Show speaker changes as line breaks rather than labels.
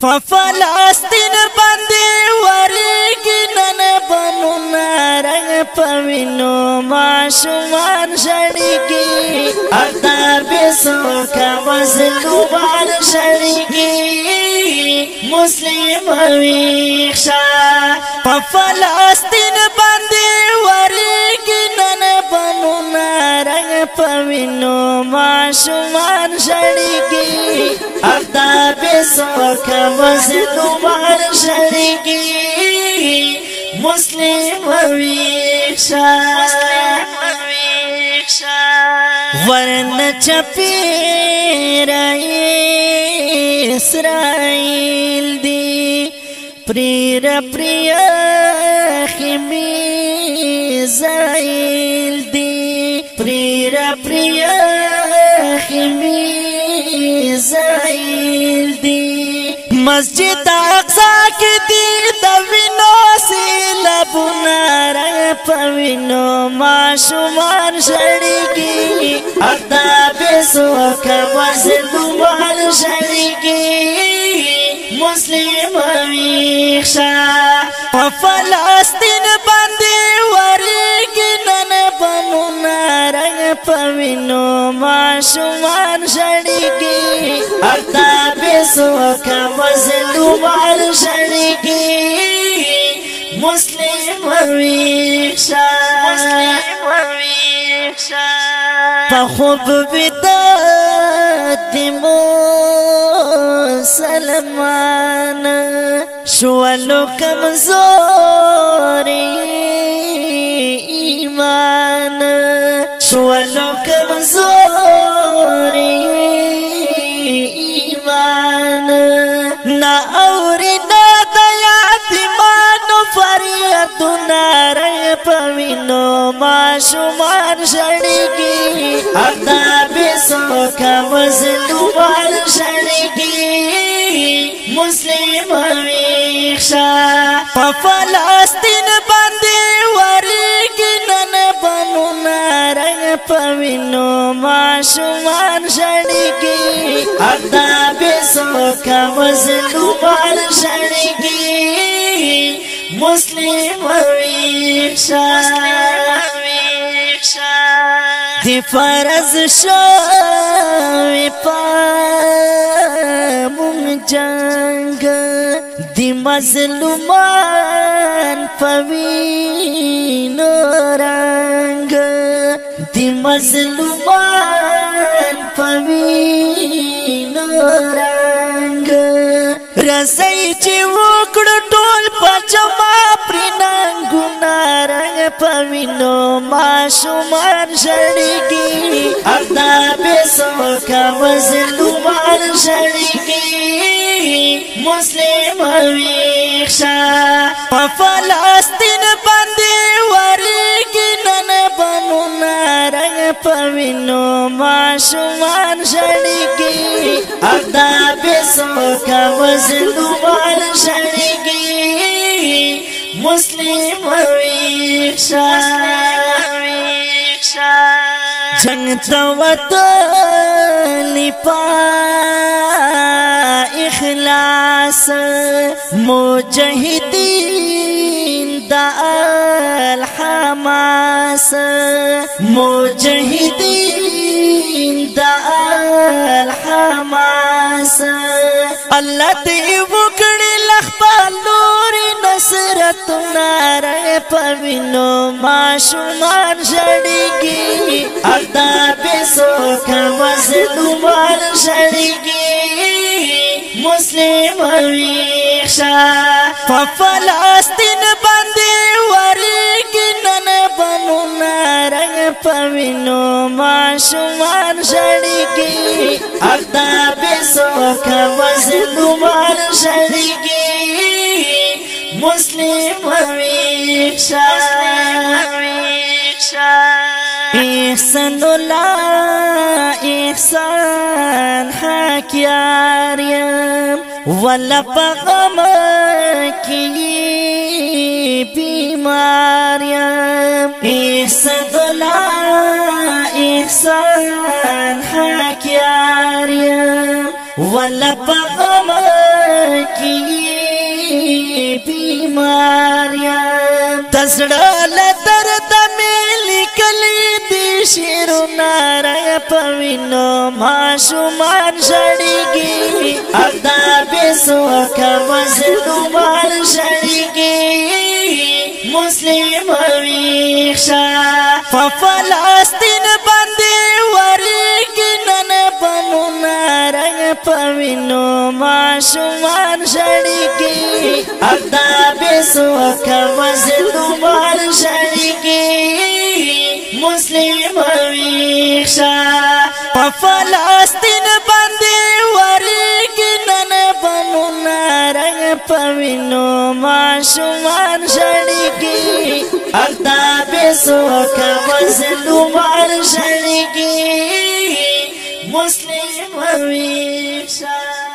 فلسطین باندې ورېږي نن بمونه رنګ په وینو ماشومان ژړېږي ادا بېڅوکه مظلومان ژړېږي مسلم ویښه په فلسطین باندې ورېږي نن بمونه رنګ په وینو ماشومان ژړېږي ادا بېڅوکه مظلومان ژړېږي مسلم ویښه ورنه چپېره اسرائیل دی پرېر پریخي میزایل دی پرېر پریخي میزایل دی مسجد اقصا کی دی د وینو سیلابونه رنګ په وینو ماشومان ژړېږي ادا بېڅوکه مظلومان ژړېږي مسلم ویښه په فلسطین باندې ورېږي نن بمونه رنګ په وینو ماشومان ژړېږي ادا بېڅوکه مظلومان ژړېږي مسلم ویښه په خوب بیدار مسلمان شولو کمزوری ایمان شولو کمزوری ایمان نا اوری نا دیاتیمانو فریادونا رنگ پوینو ماشومان ژړېږي ادا بېڅوکه مظلومان ژړېږي مسلم ویښه په فلسطین باندې ورېږي نن بمونه رنګ په وینو ماشومان ژړېږي ادا بېڅوکه مظلومان ژړېږي مسلم ویښه دی فرض شوی پا مونږ جنگ دی مظلومان په وینو رنګ دی مظلومان په وینو رنګ رسۍ چې وکړو ټول په جمع پرې ننګونه رنګ په وینو ماشومان ژړېږي ادا بېڅوکه مظلومان ژړېږي مسلم ویښه په فلسطین باندې ورېږي نن بمونه رنګ په وینو ماشومان ژړېږي ادا بېڅوکه مظلومان ژړېږي مسلم ویښه جنگ ته وتلي په اخلاص مجاهدین د الحماس مجاهدین د الحماس الله دې وکړي خپل لوري نصرتونه رنګ په وینو ماشومان ژړېږي ادا بېڅوکه مظلومان ژړېږي مسلم ویښه په فلسطین باندې ورېږي نن بمونه رنګ په وینو ماشومان ژړېږي ادا بېڅوکه مظلومان ژړېږي مسلم ویښه احسان الله احسان حکیار یم ولا په غم کې بیمار یم احسان الله احسان حکیار یم ولا په غم کی بیمار یم تزړه لدرد مې لیکلي دي شعرونه رنګ په وینو ماشومان ژړېږي ادا بېسوکه مظلومان ژړېږي مسلم ویښ شه په فلسطین باندې ورېږي نن بمونه رنګ په وینو ماشومان ژړېږي ادا بېسوکه مظلومان ژړېږي مسلم ویښ شه په فلسطین باندې ورېږي نن بمونه رنګ په وینو ماشومان ژړېږي ادا بېسوکه مظلومان ژړېږي مسلم ویښ شه